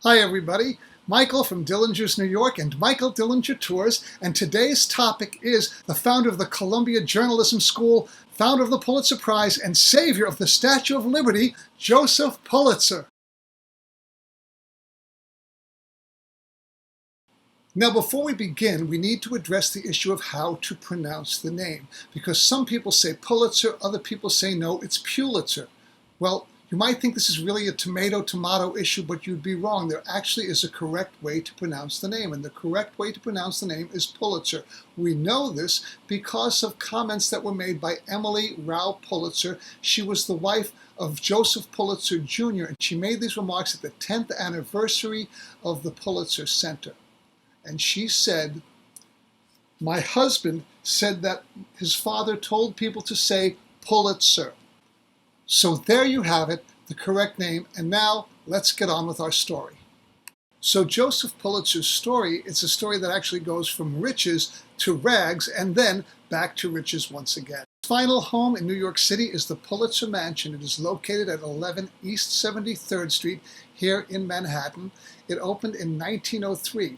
Hi everybody, Michael from Dillinger's New York and Michael Dillinger Tours, and today's topic is the founder of the Columbia Journalism School, founder of the Pulitzer Prize, and savior of the Statue of Liberty, Joseph Pulitzer. Now, before we begin, we need to address the issue of how to pronounce the name, because some people say Pulitzer, other people say no, it's Pulitzer. Well, you might think this is really a tomato-tomato issue, but you'd be wrong. There actually is a correct way to pronounce the name, and the correct way to pronounce the name is Pulitzer. We know this because of comments that were made by Emily Rao Pulitzer. She was the wife of Joseph Pulitzer Jr., and she made these remarks at the 10th anniversary of the Pulitzer Center. And she said, "My husband said that his father told people to say Pulitzer." So there you have it, the correct name, and now let's get on with our story. So Joseph Pulitzer's story is a story that actually goes from riches to rags and then back to riches once again. His final home in New York City is the Pulitzer Mansion. It is located at 11 East 73rd Street here in Manhattan. It opened in 1903.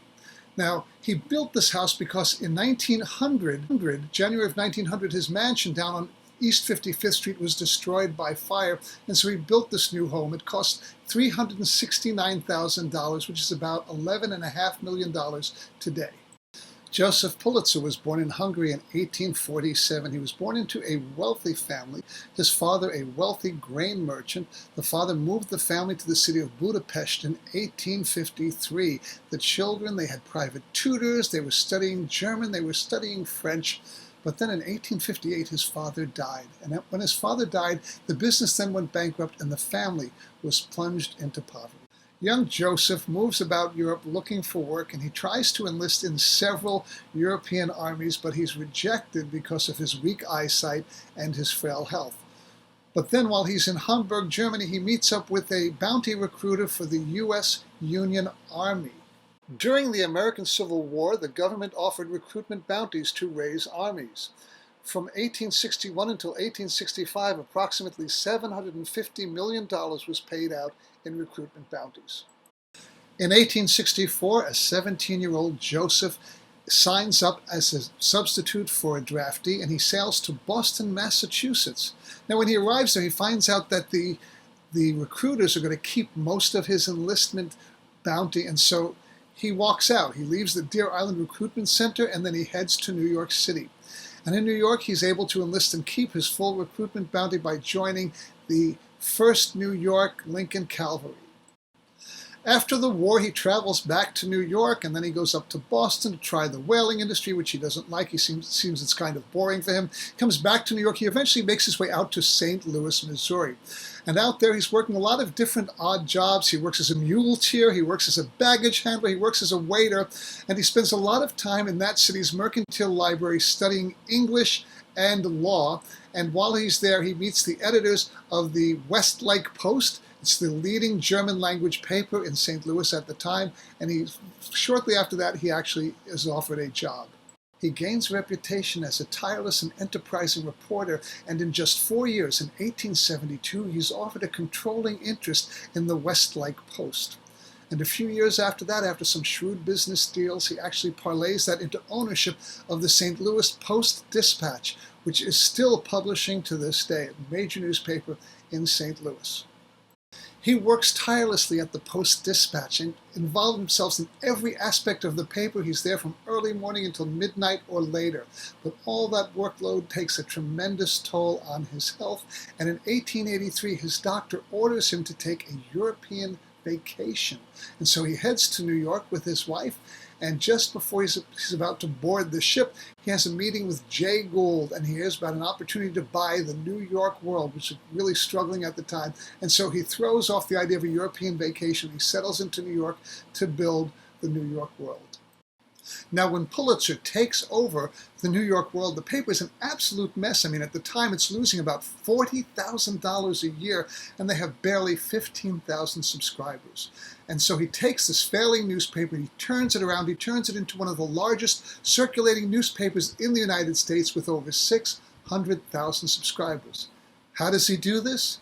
Now, he built this house because in 1900, January of 1900, his mansion down on East 55th Street was destroyed by fire, and so he built this new home. It cost $369,000, which is about $11.5 million today. Joseph Pulitzer was born in Hungary in 1847. He was born into a wealthy family. His father, a wealthy grain merchant. The father moved the family to the city of Budapest in 1853. The children, they had private tutors. They were studying German. They were studying French. But then in 1858, his father died. And when his father died, the business then went bankrupt and the family was plunged into poverty. Young Joseph moves about Europe looking for work, and he tries to enlist in several European armies, but he's rejected because of his weak eyesight and his frail health. But then while he's in Hamburg, Germany, he meets up with a bounty recruiter for the U.S. Union Army. During the American Civil War, the government offered recruitment bounties to raise armies. From 1861 until 1865, approximately $750 million was paid out in recruitment bounties. In 1864, a 17-year-old Joseph signs up as a substitute for a draftee, and he sails to Boston, Massachusetts. Now, when he arrives there, he finds out that the recruiters are going to keep most of his enlistment bounty, and so he walks out. He leaves the Deer Island Recruitment Center, and then he heads to New York City. And in New York, he's able to enlist and keep his full recruitment bounty by joining the 1st New York Lincoln Cavalry. After the war, he travels back to New York, and then he goes up to Boston to try the whaling industry, which he doesn't like. He seems it's kind of boring for him. Comes back to New York. He eventually makes his way out to St. Louis, Missouri. And out there, he's working a lot of different odd jobs. He works as a muleteer, he works as a baggage handler, he works as a waiter, and he spends a lot of time in that city's mercantile library studying English and law. And while he's there, he meets the editors of the Westlake Post. It's the leading German language paper in St. Louis at the time, and shortly after that, he actually is offered a job. He gains reputation as a tireless and enterprising reporter, and in just 4 years, in 1872, he's offered a controlling interest in the Westlake Post. And a few years after that, after some shrewd business deals, he actually parlays that into ownership of the St. Louis Post-Dispatch, which is still publishing to this day, a major newspaper in St. Louis. He works tirelessly at the Post-Dispatch and involves himself in every aspect of the paper. He's there from early morning until midnight or later. But all that workload takes a tremendous toll on his health. And in 1883, his doctor orders him to take a European vacation. And so he heads to New York with his wife. And just before he's about to board the ship, he has a meeting with Jay Gould, and he hears about an opportunity to buy the New York World, which was really struggling at the time. And so he throws off the idea of a European vacation. He settles into New York to build the New York World. Now, when Pulitzer takes over the New York World, the paper is an absolute mess. I mean, at the time, it's losing about $40,000 a year, and they have barely 15,000 subscribers. And so he takes this failing newspaper, he turns it around, he turns it into one of the largest circulating newspapers in the United States with over 600,000 subscribers. How does he do this?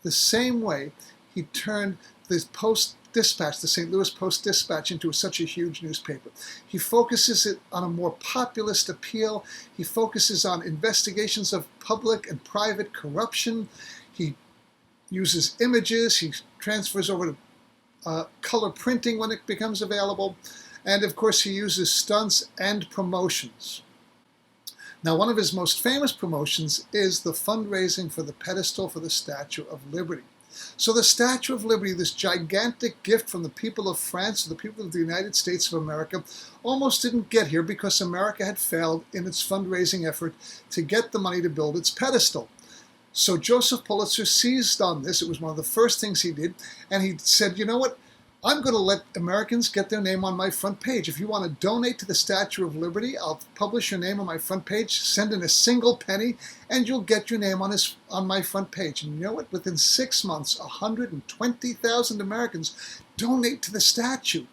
The same way he turned the Post Post-Dispatch, the St. Louis Post-Dispatch, into such a huge newspaper. He focuses it on a more populist appeal. He focuses on investigations of public and private corruption. He uses images. He transfers over to color printing when it becomes available. And of course, he uses stunts and promotions. Now, one of his most famous promotions is the fundraising for the pedestal for the Statue of Liberty. So the Statue of Liberty, this gigantic gift from the people of France, the people of the United States of America, almost didn't get here because America had failed in its fundraising effort to get the money to build its pedestal. So Joseph Pulitzer seized on this. It was one of the first things he did. And he said, you know what? I'm going to let Americans get their name on my front page. If you want to donate to the Statue of Liberty, I'll publish your name on my front page, send in a single penny, and you'll get your name on my front page. And you know what? Within 6 months, 120,000 Americans donate to the statue.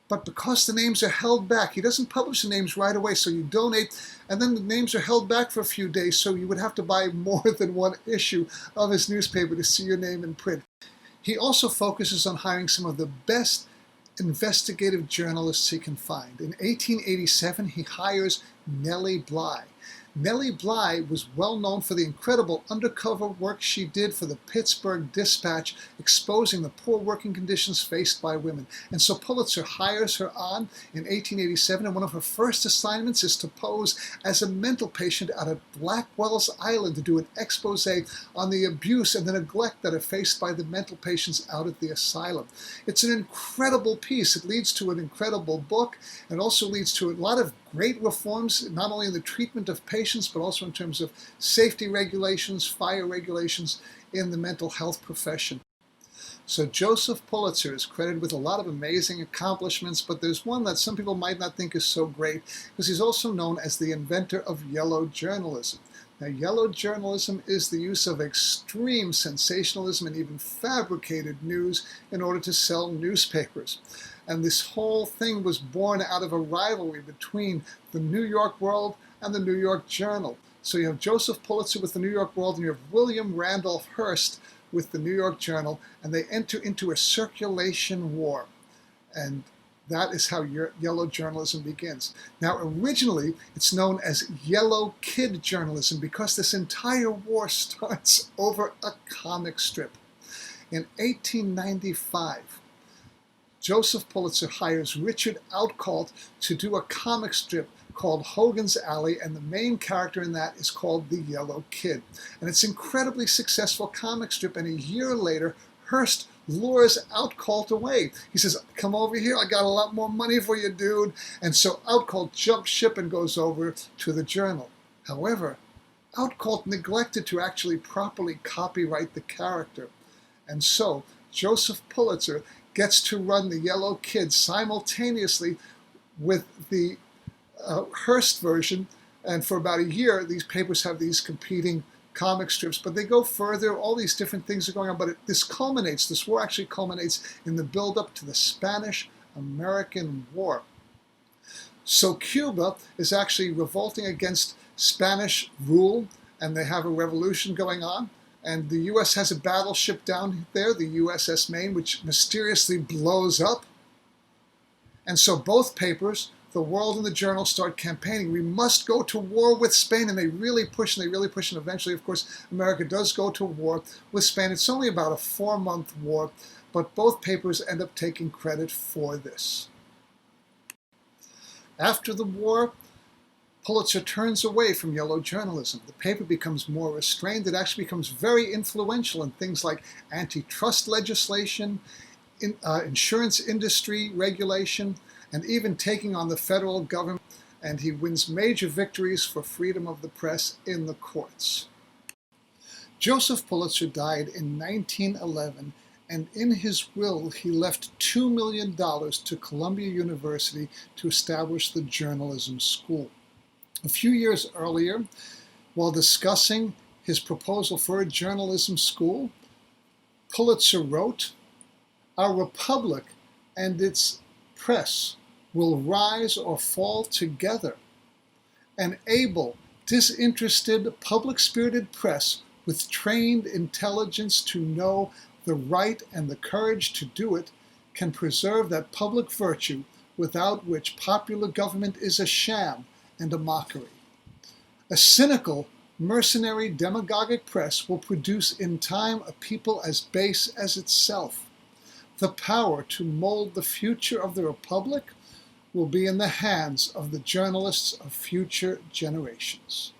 But because the names are held back, he doesn't publish the names right away, so you donate, and then the names are held back for a few days, so you would have to buy more than one issue of his newspaper to see your name in print. He also focuses on hiring some of the best investigative journalists he can find. In 1887, he hires Nellie Bly. Nellie Bly was well known for the incredible undercover work she did for the Pittsburgh Dispatch, exposing the poor working conditions faced by women. And so Pulitzer hires her on in 1887, and one of her first assignments is to pose as a mental patient out at Blackwell's Island to do an expose on the abuse and the neglect that are faced by the mental patients out at the asylum. It's an incredible piece. It leads to an incredible book, and also leads to a lot of great reforms, not only in the treatment of patients, but also in terms of safety regulations, fire regulations in the mental health profession. So Joseph Pulitzer is credited with a lot of amazing accomplishments, but there's one that some people might not think is so great, because he's also known as the inventor of yellow journalism. Now, yellow journalism is the use of extreme sensationalism and even fabricated news in order to sell newspapers. And this whole thing was born out of a rivalry between the New York World and the New York Journal. So you have Joseph Pulitzer with the New York World, and you have William Randolph Hearst with the New York Journal, and they enter into a circulation war. And that is how yellow journalism begins. Now, originally, it's known as yellow kid journalism because this entire war starts over a comic strip. In 1895, Joseph Pulitzer hires Richard Outcault to do a comic strip called Hogan's Alley, and the main character in that is called the Yellow Kid. And it's an incredibly successful comic strip, and a year later, Hearst lures Outcault away. He says, come over here, I got a lot more money for you, dude. And so Outcault jumps ship and goes over to the Journal. However, Outcault neglected to actually properly copyright the character. And so Joseph Pulitzer gets to run the Yellow Kid simultaneously with the Hearst version, and for about a year these papers have these competing comic strips, but they go further. All these different things are going on, but this war actually culminates in the build-up to the Spanish-American War. So Cuba is actually revolting against Spanish rule, and they have a revolution going on. And the U.S. has a battleship down there, the USS Maine, which mysteriously blows up. And so both papers, the World and the Journal, start campaigning. We must go to war with Spain. And they really push, and eventually, of course, America does go to war with Spain. It's only about a 4-month war, but both papers end up taking credit for this. After the war, Pulitzer turns away from yellow journalism. The paper becomes more restrained. It actually becomes very influential in things like antitrust legislation, insurance industry regulation, and even taking on the federal government. And he wins major victories for freedom of the press in the courts. Joseph Pulitzer died in 1911, and in his will he left $2 million to Columbia University to establish the journalism school. A few years earlier, while discussing his proposal for a journalism school, Pulitzer wrote, "Our republic and its press will rise or fall together. An able, disinterested, public-spirited press with trained intelligence to know the right and the courage to do it can preserve that public virtue without which popular government is a sham and a mockery. A cynical, mercenary, demagogic press will produce in time a people as base as itself. The power to mold the future of the Republic will be in the hands of the journalists of future generations.